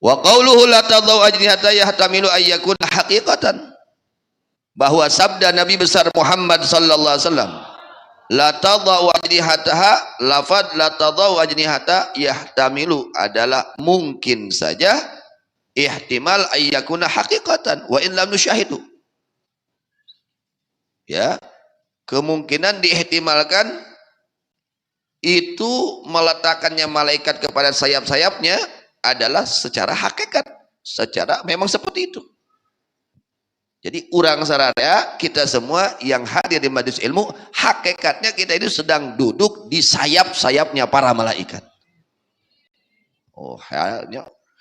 Wa qauluhu la tadau ajnihata yahtamilu ayyakuna haqiqatan, bahwa sabda Nabi besar Muhammad sallallahu alaihi wasallam, la tadau ajnihataha, lafad la tadau ajnihata yahtamilu adalah mungkin saja, ihtimal ayyakuna haqiqatan wa in lam nusyahidu, ya, kemungkinan diihtimalkan itu meletakkannya malaikat kepada sayap-sayapnya adalah secara hakikat, secara memang seperti itu. Jadi urang sararea kita semua yang hadir di majelis ilmu, hakikatnya kita itu sedang duduk di sayap-sayapnya para malaikat. Oh,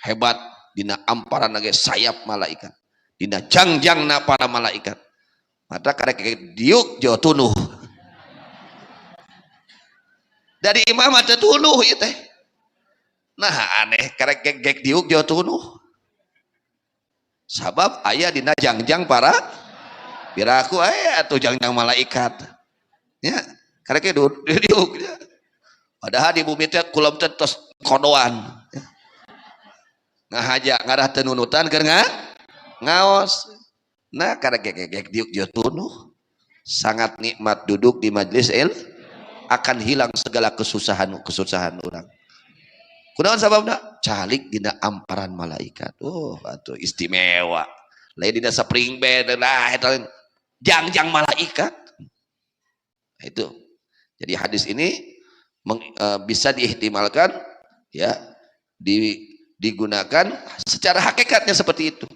hebat dina amparan lagi sayap malaikat, dina jangjangna para malaikat. Mata karek diuk jo tunuh. Dari imam ada tunuh ieu teh. Nah aneh karek gek diuk jo tunuh. Sabab aya dina jangjang para piraku aya atuh jangjang malaikat. Ya, karek diuk. Padahal di bumi teh kulam teh tos kodoan. Ngahaja ngarah teu nunutan keur ngaos. Nah karek gek diuk jo tunuh. Sangat nikmat duduk di majelis akan hilang segala kesusahan orang. Kunaon sababna? Calik dina amparan malaikat. Oh, atuh istimewa. Lain dina spring bed, nah eta jangjang malaikat. Nah, itu. Jadi hadis ini bisa diihtimalkan, ya, digunakan secara hakikatnya seperti itu.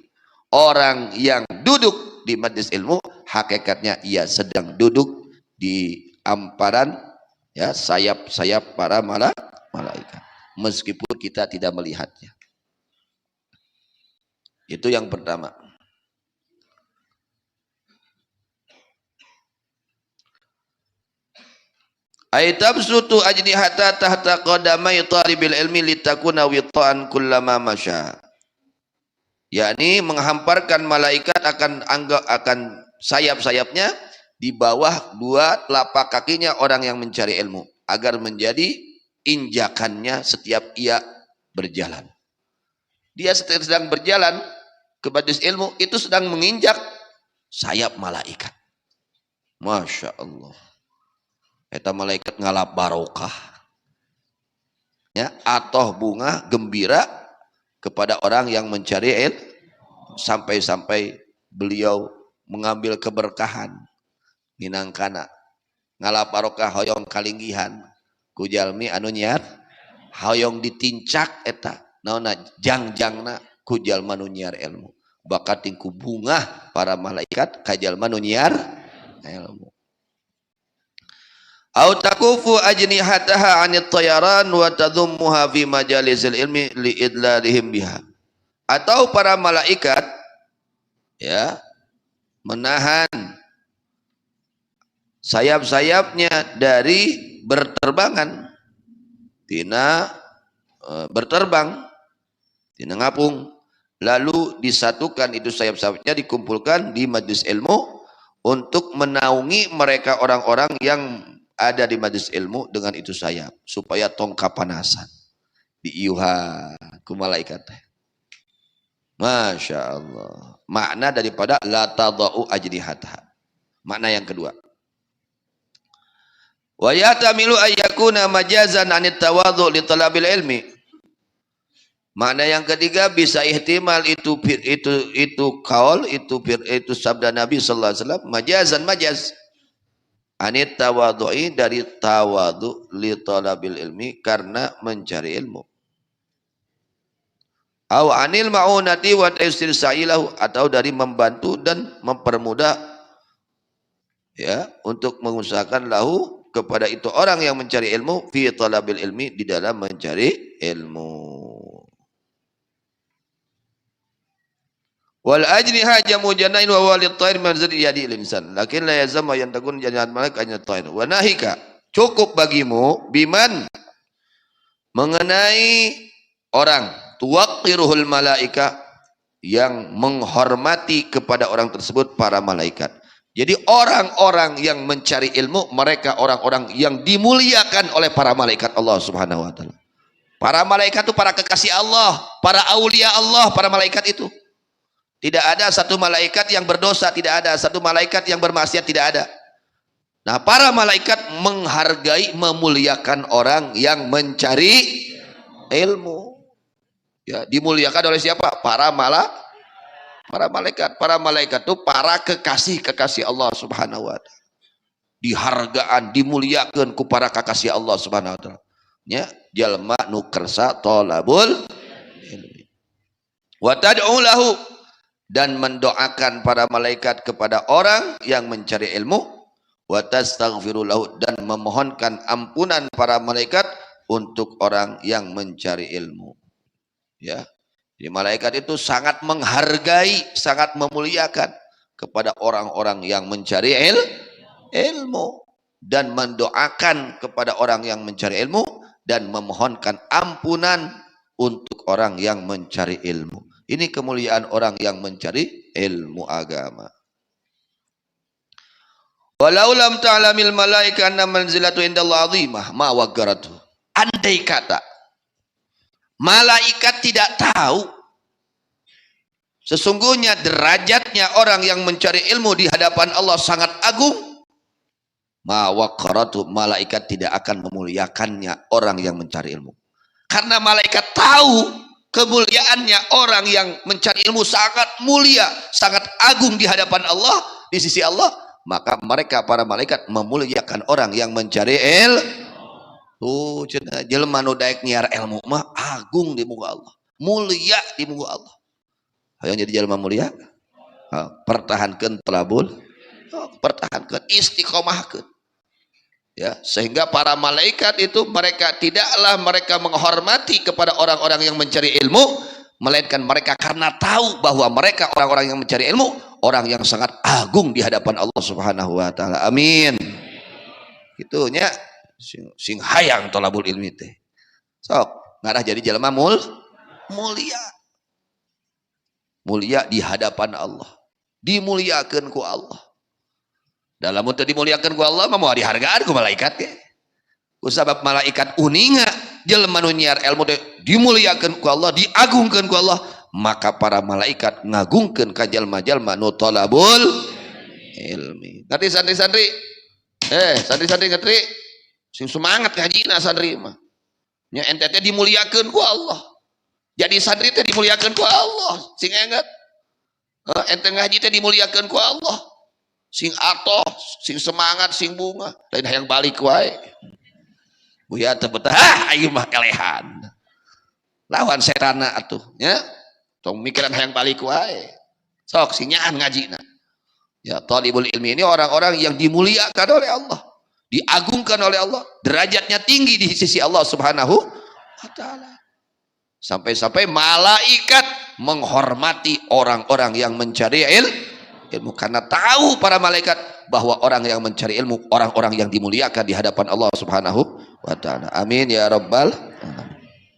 Orang yang duduk di majelis ilmu, hakikatnya ia sedang duduk di amparan, ya, sayap-sayap para malaikat. Meskipun kita tidak melihatnya. Itu yang pertama. Aitabsutu ajnihata tahta qadamai talibil ilmi litakuna witaan kullama masya. Yakni menghamparkan malaikat akan sayap-sayapnya di bawah dua telapak kakinya orang yang mencari ilmu, agar menjadi injakannya setiap ia berjalan. Dia sedang berjalan ke majelis ilmu, itu sedang menginjak sayap malaikat. Masya Allah. Eta malaikat ngalap barokah, ya, atau bunga gembira kepada orang yang mencari ilmu, sampai-sampai beliau mengambil keberkahan minangkana ngalap barokah hoyong kalinggihan kujalmi anu nyiar hoyong ditincak eta naonna jangjangna ku jalma nu nyiar ilmu, bakat tingku bunga para malaikat ka jalma nu nyiar ilmu. Au takufu ajnihataha 'anit tayaran wa tadhummuha fi majalisil ilmi li idlalihim biha. Atau para malaikat, ya, menahan sayap-sayapnya dari berterbangan, berterbang tina ngapung, lalu disatukan itu sayap-sayapnya, dikumpulkan di majelis ilmu untuk menaungi mereka orang-orang yang ada di majelis ilmu dengan itu sayap, supaya tong kapanasan diiuhan ku malaikat. Masya Allah. Makna daripada la tadau ajnihataha. Makna yang kedua, wa yatamilu ayyakuna majazan 'anit tawadhu li talabil ilmi. Makna yang ketiga bisa ihtimal itu kaul itu sabda Nabi sallallahu alaihi wasallam, majaz 'anit tawadhu'i, dari tawadhu li talabil ilmi, karena mencari ilmu. Au 'anil ma'unati wa taysir sa'ilahu, atau dari membantu dan mempermudah, ya, untuk mengusahakan lahu kepada itu orang yang mencari ilmu, fi talabil ilmi, di dalam mencari ilmu. Wal ajniha jamu janain wa walid thair manzil yadi insan, lakin la yazam yang takun janat malaik hanya thair. Wa nahika, cukup bagimu, biman, mengenai orang, tuwaqiruhul malaika, yang menghormati kepada orang tersebut para malaikat. Jadi orang-orang yang mencari ilmu, mereka orang-orang yang dimuliakan oleh para malaikat Allah Subhanahu wa taala. Para malaikat itu para kekasih Allah, para aulia Allah, para malaikat itu. Tidak ada satu malaikat yang berdosa, tidak ada satu malaikat yang bermaksiat, tidak ada. Nah, para malaikat menghargai, memuliakan orang yang mencari ilmu. Ya, dimuliakan oleh siapa? Para malaikat. Para malaikat itu para kekasih Allah Subhanahu wa taala. Dihargaan, dimuliakan ku para kekasih Allah Subhanahu wa taala. Ya, jalma nu kersa thalabul ilmi. Wa tad'u lahu, dan mendoakan para malaikat kepada orang yang mencari ilmu. Wa tastaghfiru lahu, dan memohonkan ampunan para malaikat untuk orang yang mencari ilmu. Ya. Jadi malaikat itu sangat menghargai, sangat memuliakan kepada orang-orang yang mencari ilmu, dan mendoakan kepada orang yang mencari ilmu, dan memohonkan ampunan untuk orang yang mencari ilmu. Ini kemuliaan orang yang mencari ilmu agama. Walau lam ta'lamil malaika anna manzilatu indallah azimah ma waggaratu. Andai kata malaikat tidak tahu sesungguhnya derajatnya orang yang mencari ilmu di hadapan Allah sangat agung, ma waqaratu, malaikat tidak akan memuliakannya orang yang mencari ilmu. Karena malaikat tahu kemuliaannya orang yang mencari ilmu sangat mulia, sangat agung di hadapan Allah, di sisi Allah, maka mereka para malaikat memuliakan orang yang mencari ilmu. Tuh cenah jelema nu daek nyiar ilmu mah agung di muka Allah, mulia di muka Allah. Hayang jadi jelema mulia, pertahankan thalabul, pertahankan, istiqomahkan. Ya, sehingga para malaikat itu mereka tidaklah mereka menghormati kepada orang-orang yang mencari ilmu, melainkan mereka karena tahu bahwa mereka orang-orang yang mencari ilmu, orang yang sangat agung di hadapan Allah Subhanahu wa taala. Amin. Itunya sing hayang thalabul ilmi teh. Sok ngarah jadi jelema mulia. Mulia di hadapan Allah. Dimuliakeun ku Allah. Dalam untuk dimuliakan ku Allah mau dihargaan ku malaikat ke. Ku sabab malaikat uninga jelema nu nyiar ilmu teh dimuliakan ku Allah, diagungkeun ku Allah, maka para malaikat ngagungkeun ka jalma-jalma nu thalabul ilmi. Ngerti santri-santri? Santri-santri ngerti? Sing semangat ngajina santri mah. Nya ente teh dimuliakeun ku Allah. Jadi santri teh dimuliakeun ku Allah. Sing inget? Ente ngaji teh dimuliakeun ku Allah. Sing atos, sing semangat, sing bunga, lain hayang balik wae. Buya teu betah, ayeuna mah kalehan. Lawan setanna atuh, nya. Tong mikiran hayang balik wae. Sok sing nyaan ngajina. Ya, thalibul ilmi ini orang-orang yang dimuliakan oleh Allah, diagungkan oleh Allah, derajatnya tinggi di sisi Allah Subhanahu wa taala. Sampai-sampai malaikat menghormati orang-orang yang mencari ilmu, karena tahu para malaikat bahwa orang yang mencari ilmu orang-orang yang dimuliakan di hadapan Allah Subhanahu wa taala. Amin ya rabbal alamin.